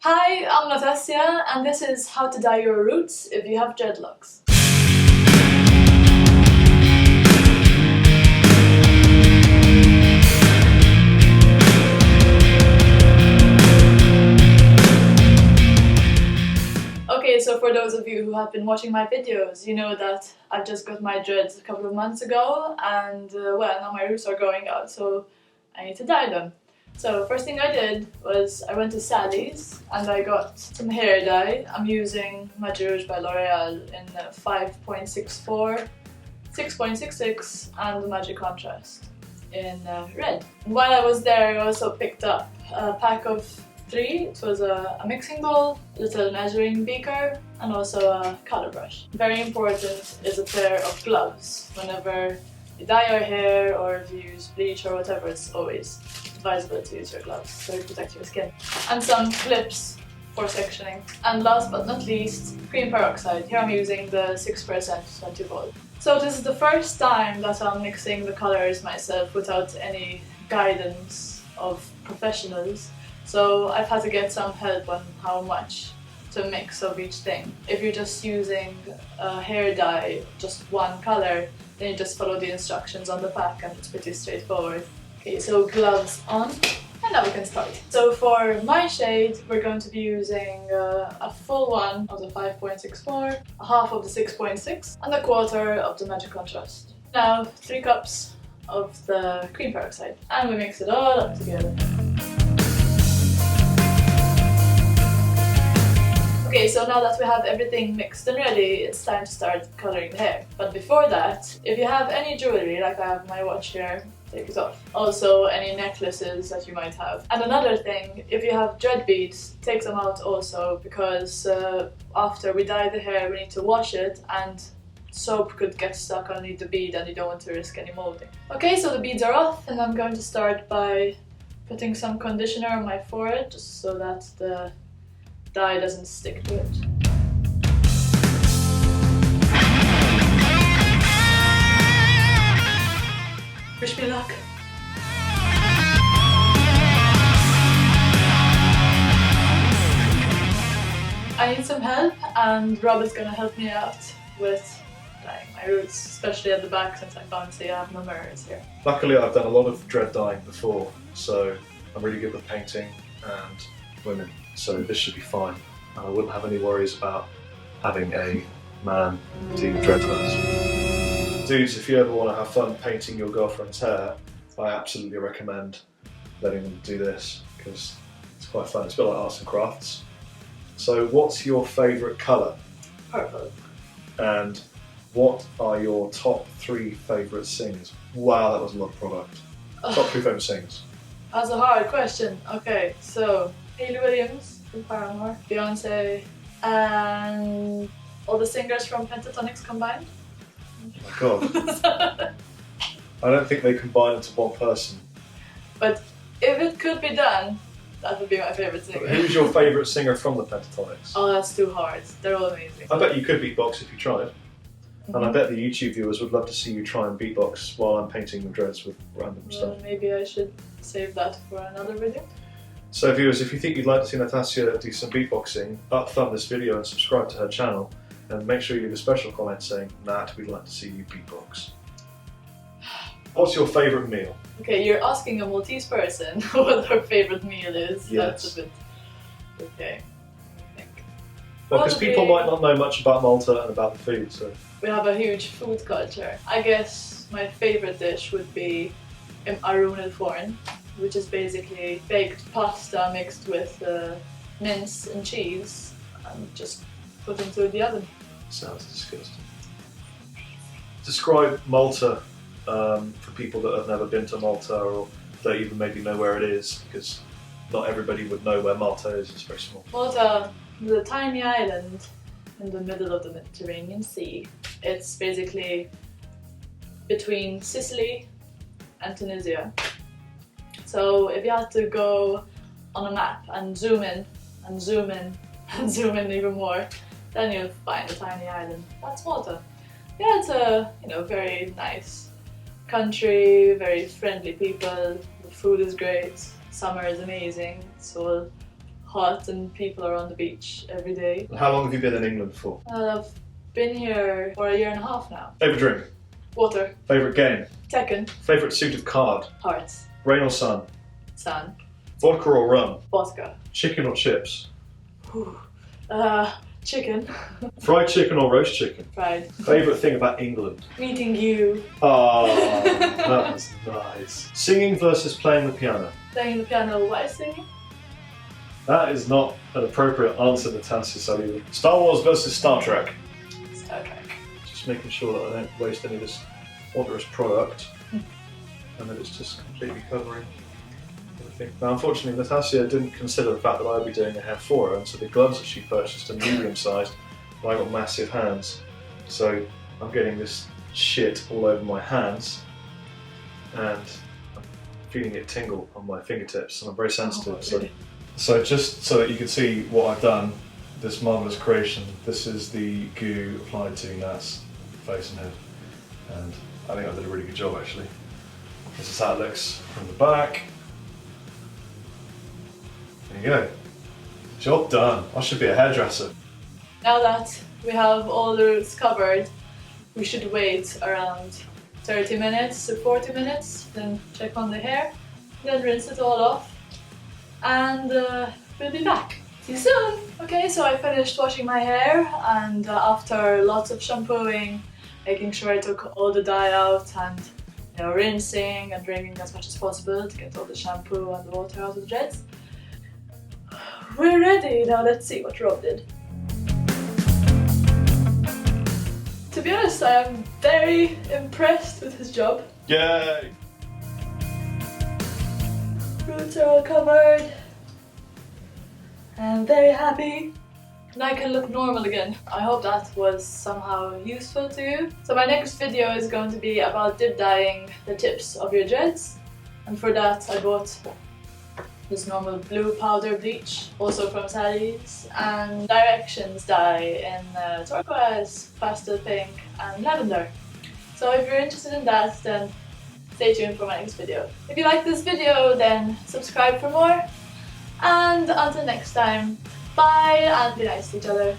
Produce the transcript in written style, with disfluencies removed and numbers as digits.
Hi, I'm Natassja, and this is how to dye your roots if you have dreadlocks. Okay, so for those of you who have been watching my videos, you know that I've just got my dreads a couple of months ago, and well, now my roots are growing out, so I need to dye them. So first thing I did was I went to Sally's and I got some hair dye. I'm using Magic Rouge by L'Oreal in 5.64, 6.66 and the Magic Contrast in red. And while I was there I also picked up a pack of 3. It was a mixing bowl, a little measuring beaker and also a color brush. Very important is a pair of gloves. Whenever you dye your hair or if you use bleach or whatever, it's always advisable to use your gloves so you protect your skin. And some clips for sectioning. And last but not least, cream peroxide. Here I'm using the 6% 20 volt. So this is the first time that I'm mixing the colors myself without any guidance of professionals. So I've had to get some help on how much to mix of each thing. If you're just using a hair dye, just one color, then you just follow the instructions on the pack and it's pretty straightforward. Okay, so gloves on, and now we can start. So for my shade, we're going to be using a full one of the 5.64, a half of the 6.6, and a quarter of the Magic Contrast. Now 3 cups of the cream peroxide, and we mix it all up together. Okay, so now that we have everything mixed and ready, it's time to start coloring the hair. But before that, if you have any jewelry, like I have my watch here, take it off. Also, any necklaces that you might have. And another thing, if you have dread beads, take them out also, because after we dye the hair, we need to wash it, and soap could get stuck underneath the bead and you don't want to risk any molding. Okay, so the beads are off, and I'm going to start by putting some conditioner on my forehead, just so that the dye doesn't stick to it. Wish me luck. I need some help, and Rob is gonna help me out with dyeing my roots, especially at the back since I'm bouncy. I have no mirrors here. Luckily I've done a lot of dread dyeing before, so I'm really good with painting and women, so this should be fine. And I wouldn't have any worries about having a man do dreadlocks. Dudes, if you ever want to have fun painting your girlfriend's hair, I absolutely recommend letting them do this because it's quite fun. It's a bit like arts and crafts. So what's your favourite colour? Purple. And what are your top 3 favourite singers? Wow, that was a lot of product. Top 3 favourite singers? That's a hard question. Okay, so Hayley Williams from Paramore, Beyonce, and all the singers from Pentatonix combined. Oh my god. I don't think they combine into one person. But if it could be done, that would be my favourite singer. Who's your favourite singer from the Pentatonix? Oh, that's too hard. They're all amazing. I bet you could beatbox if you tried. And I bet the YouTube viewers would love to see you try and beatbox while I'm painting your dreads with random stuff. Maybe I should save that for another video. So viewers, if you think you'd like to see Natassja do some beatboxing, up thumb this video and subscribe to her channel, and make sure you leave a special comment saying, Nat, we'd like to see you beatbox. What's your favourite meal? Okay, you're asking a Maltese person what her favourite meal is. Yes. That's a bit... okay. Well, because people might not know much about Malta and about the food, so... We have a huge food culture. I guess my favourite dish would be arroon al forn, which is basically baked pasta mixed with mince and cheese and just put into the oven. Sounds disgusting. Describe Malta for people that have never been to Malta or don't even maybe know where it is, because not everybody would know where Malta is, it's very small. Malta is a tiny island in the middle of the Mediterranean Sea. It's basically between Sicily and Tunisia. So if you had to go on a map and zoom in and zoom in and zoom in even more, then you'll find a tiny island. That's Malta. Yeah, it's a very nice country, very friendly people. The food is great. Summer is amazing. It's all hot and people are on the beach every day. How long have you been in England for? I've been here for 1.5 years now. Favourite drink? Water. Favourite game? Tekken. Favourite suited card? Hearts. Rain or sun? Sun. Vodka or rum? Vodka. Chicken or chips? Chicken. Fried chicken or roast chicken? Fried. Favourite thing about England? Meeting you. Oh, that was nice. Singing versus playing the piano? Playing the piano while singing. That is not an appropriate answer, Natassja Sullivan. Star Wars versus Star Trek? Star Trek. Just making sure that I don't waste any of this wondrous product and that it's just completely covering everything. Now, unfortunately, Natassja didn't consider the fact that I'd be doing the hair for her, and so the gloves that she purchased are medium-sized, but I've got massive hands. So I'm getting this shit all over my hands, and I'm feeling it tingle on my fingertips, and I'm very sensitive. So just so that you can see what I've done, this marvellous creation, this is the goo applied to Nat's face and head, and I think I did a really good job actually. This is how it looks from the back. There you go. Job done. I should be a hairdresser. Now that we have all the roots covered, we should wait around 30 minutes to 40 minutes, then check on the hair, then rinse it all off, and we'll be back. See you soon! Okay, so I finished washing my hair, and after lots of shampooing, making sure I took all the dye out, and rinsing and draining as much as possible to get all the shampoo and the water out of the dreads, we're ready. Now let's see what Rob did. To be honest, I am very impressed with his job. Yay! Roots are all covered. I'm very happy. And I can look normal again. I hope that was somehow useful to you. So my next video is going to be about dip dyeing the tips of your dreads. And for that I bought this normal blue powder bleach, also from Sally's, and Directions dye in turquoise, pastel pink and lavender. So if you're interested in that, then stay tuned for my next video. If you like this video, then subscribe for more. And until next time, bye and be nice to each other.